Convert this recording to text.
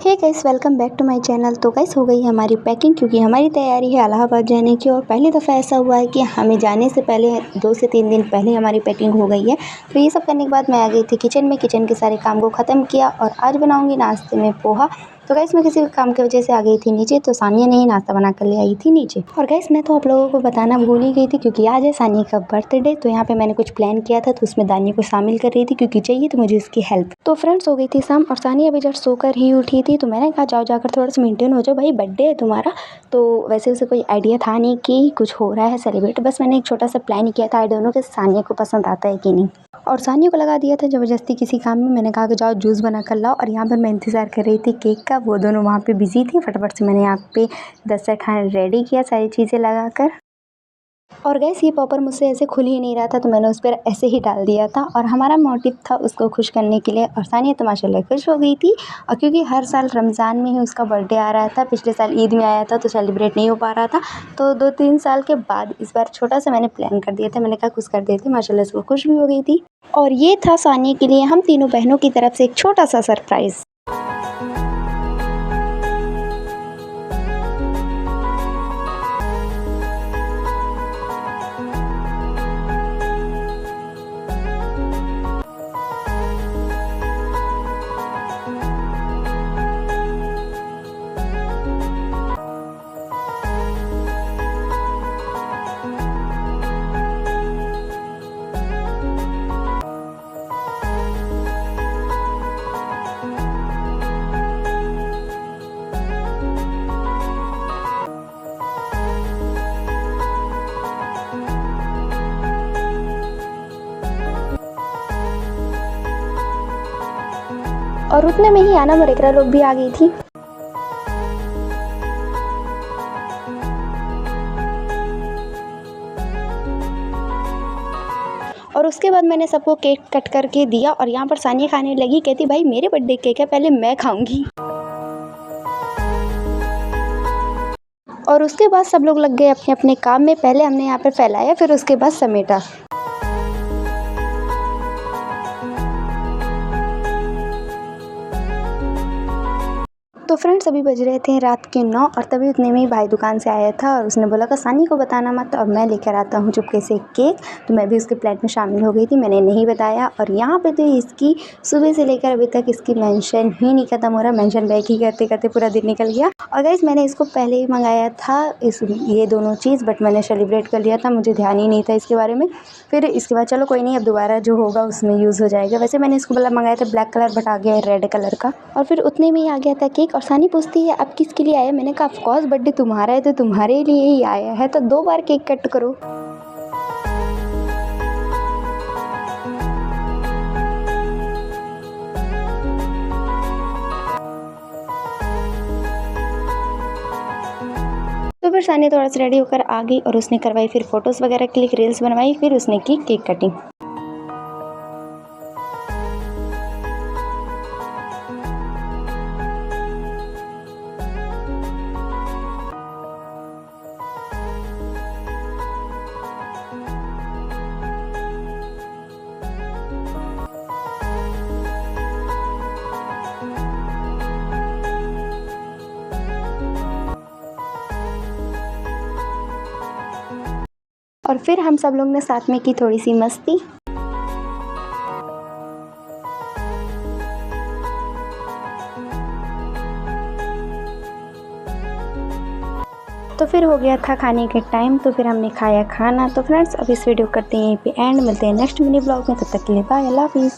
Hey guys, welcome back to my channel. तो guys हो गई है हमारी पैकिंग, क्योंकि हमारी तैयारी है इलाहाबाद जाने की। और पहली दफ़ा ऐसा हुआ है कि हमें जाने से पहले 2 से 3 दिन पहले हमारी पैकिंग हो गई है। तो ये सब करने के बाद मैं आ गई थी किचन में। किचन के सारे काम को ख़त्म किया और आज बनाऊंगी नाश्ते में पोहा। तो गाइस मैं किसी काम की वजह से आ गई थी नीचे, तो सानिया ने ही नाश्ता बना कर ले आई थी नीचे। और गाइस मैं तो आप लोगों को बताना भूल ही गई थी, क्योंकि आज है सानिया का बर्थडे। तो यहाँ पे मैंने कुछ प्लान किया था, तो उसमें दानिया को शामिल कर रही थी, क्योंकि चाहिए तो मुझे उसकी हेल्प। तो फ्रेंड्स हो गई थी शाम और सानिया अभी जस्ट सोकर ही उठी थी। तो मैंने कहा जाओ जाकर थोड़ा सा मेंटेन हो जाओ, भाई बर्थडे है तुम्हारा। तो वैसे उसे कोई आइडिया था नहीं कि कुछ हो रहा है सेलिब्रेट, बस मैंने एक छोटा सा प्लान किया था। आई डोंट नो कि सानिया को पसंद आता है कि नहीं। और सानिया को लगा दिया था ज़बरदस्ती किसी काम में। मैंने कहा कि जाओ जूस बना कर लाओ। और यहाँ पर मैं इंतज़ार कर रही थी केक का। वो दोनों वहाँ पे बिजी थी। फटाफट से मैंने यहाँ पे दस्तरखान रेडी किया सारी चीज़ें लगाकर। और गैस ये पॉपर मुझसे ऐसे खुल ही नहीं रहा था, तो मैंने उस पर ऐसे ही डाल दिया था। और हमारा मोटिव था उसको खुश करने के लिए। और सानिया तो माशाल्लाह खुश हो गई थी। और क्योंकि हर साल रमज़ान में ही उसका बर्थडे आ रहा था, पिछले साल ईद में आया था तो सेलिब्रेट नहीं हो पा रहा था। तो 2-3 साल के बाद इस बार छोटा सा मैंने प्लान कर दिया था। मैंने कहा कुछ कर देते, माशाल्लाह से वो खुश भी हो गई थी। और ये था सानिया के लिए हम तीनों बहनों की तरफ से एक छोटा सा सरप्राइज़। और उतने में ही आना और एकरा लोग भी आ गई थी। और उसके बाद मैंने सबको केक कट करके दिया। और यहाँ पर सानिया खाने लगी, कहती भाई मेरे बर्थडे केक है, पहले मैं खाऊंगी। और उसके बाद सब लोग लग गए अपने अपने काम में। पहले हमने यहाँ पर फैलाया, फिर उसके बाद समेटा। तो फ्रेंड्स अभी बज रहे थे रात के 9 और तभी उतने में ही भाई दुकान से आया था। और उसने बोला कि सानी को बताना मत, तो अब मैं लेकर आता हूँ चुपके से केक। तो मैं भी उसके प्लान में शामिल हो गई थी, मैंने नहीं बताया। और यहाँ पे तो इसकी सुबह से लेकर अभी तक इसकी मेंशन ही नहीं ख़त्म हो रहा। मेंशन बैक ही करते करते पूरा दिन निकल गया। और गाइस मैंने इसको पहले ही मंगाया था ये दोनों चीज़, बट मैंने सेलिब्रेट कर लिया था, मुझे ध्यान ही नहीं था इसके बारे में। फिर इसके बाद चलो कोई नहीं, अब दोबारा जो होगा उसमें यूज़ हो जाएगा। वैसे मैंने इसको बोला मंगाया था ब्लैक कलर, बट आ गया है रेड कलर का। और फिर उतने में ही आ गया था केक। और सानी पूछती है अब किसके लिए आया। मैंने कहा ऑफ कोर्स बर्थडे तुम्हारा है तो तुम्हारे लिए ही आया है, तो 2 बार केक कट करो। तो फिर सानी थोड़ा सा रेडी होकर आ गई और उसने करवाई फिर फोटोज़ वगैरह क्लिक, रील्स बनवाई, फिर उसने की केक कटिंग। और फिर हम सब लोग ने साथ में की थोड़ी सी मस्ती। तो फिर हो गया था खाने के टाइम, तो फिर हमने खाया खाना। तो फ्रेंड्स अब इस वीडियो करते हैं यहीं पे एंड, मिलते हैं नेक्स्ट मिनी ब्लॉग में। तब तक के लिए बाय, अल्लाह हाफिज़।